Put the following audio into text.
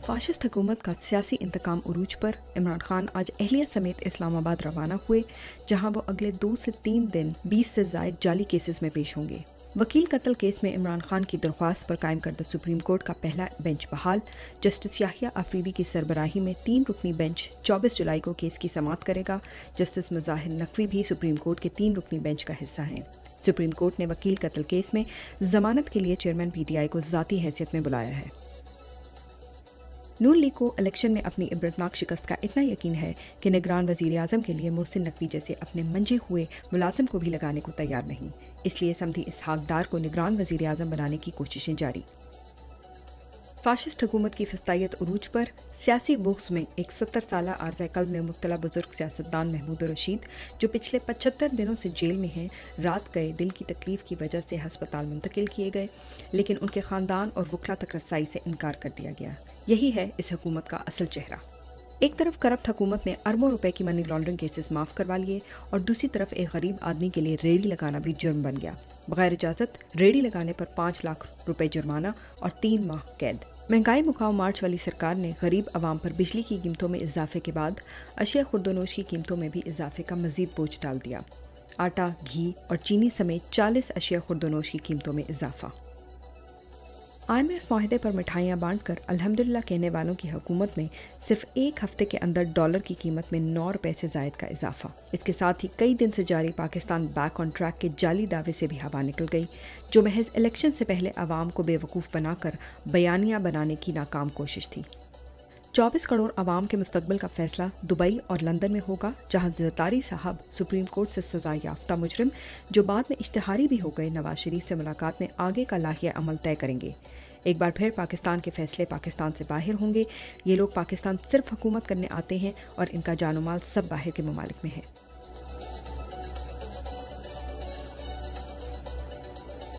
Fascist हुकूमत का सियासी इंतकाम उरूज पर इमरान खान आज अहलिया समेत इस्लामाबाद रवाना हुए, जहां वो अगले 2 से 3 दिन 20 से ज़ायद जाली केसेस में पेश होंगे। वकील कत्ल केस में इमरान खान की दरख्वास्त पर कायम करदा सुप्रीम कोर्ट का पहला बेंच बहाल। जस्टिस याहिया आफरीदी की सरबराही में 3 रुकनी बेंच 24 जुलाई को केस की समाअत करेगा। जस्टिस मुजाहिर नकवी भी सुप्रीम कोर्ट के 3 रुकनी बेंच का हिस्सा हैं। सुप्रीम कोर्ट ने वकील कत्ल केस में जमानत के लिए चेयरमैन PTI को ज़ाती हैसियत में बुलाया है। नून लीग को इलेक्शन में अपनी इबरतनाक शिकस्त का इतना यकीन है कि निगरान वज़ीर आज़म के लिए मोहसिन नकवी जैसे अपने मंजे हुए मुलाजिम को भी लगाने को तैयार नहीं। इसलिए समधी इसहाक डार को निगरान वज़ीर आज़म बनाने की कोशिशें जारी। फाशिस्ट हुकूमत की फस्तायत उरूज पर सियासी बुग़्ज़ में एक 70 साला आर्ज़ा क़ल्ब में मुब्तला बुजुर्ग सियासतदान महमूद रशीद, जो पिछले 75 दिनों से जेल में हैं, रात गए दिल की तकलीफ की वजह से हस्पताल मुंतकिल किए गए, लेकिन उनके ख़ानदान और वकला तक रसाई से इनकार कर दिया गया। यही है इस हुकूमत का असल चेहरा। एक तरफ करप्ट हुकूमत ने अरबों रुपए की मनी लॉन्ड्रिंग केसेस माफ़ करवा लिए और दूसरी तरफ एक गरीब आदमी के लिए रेडी लगाना भी जुर्म बन गया। बगैर इजाज़त रेडी लगाने पर 5 लाख रुपए जुर्माना और 3 माह कैद। महंगाई मुकाव मार्च वाली सरकार ने गरीब आवाम पर बिजली की कीमतों में इजाफे के बाद अशिया खुर्दोनोश की कीमतों में भी इजाफे का मजीद बोझ डाल दिया। आटा, घी और चीनी समेत 40 अशिया खुर्दोनोश की कीमतों में इजाफा। IMF माहिदे पर मिठाइयाँ बांटकर अल्हम्दुलिल्लाह कहने वालों की हुकूमत में सिर्फ एक हफ्ते के अंदर डॉलर की कीमत में 9 रुपए से जायद का इजाफा। इसके साथ ही कई दिन से जारी पाकिस्तान बैक ऑन ट्रैक के जाली दावे से भी हवा निकल गई, जो महज इलेक्शन से पहले आवाम को बेवकूफ़ बनाकर बयानियाँ बनाने की नाकाम कोशिश थी। 24 करोड़ आवाम के मुस्तकबिल का फैसला दुबई और लंदन में होगा, जहां ज़रदारी साहब सुप्रीम कोर्ट से सज़ा याफ्ता मुजरिम, जो बाद में इश्तिहारी भी हो गए, नवाज शरीफ से मुलाकात में आगे का लाहिया अमल तय करेंगे। एक बार फिर पाकिस्तान के फैसले पाकिस्तान से बाहर होंगे। ये लोग पाकिस्तान सिर्फ हुकूमत करने आते हैं और इनका जानो माल सब बाहर के ममालिक में है।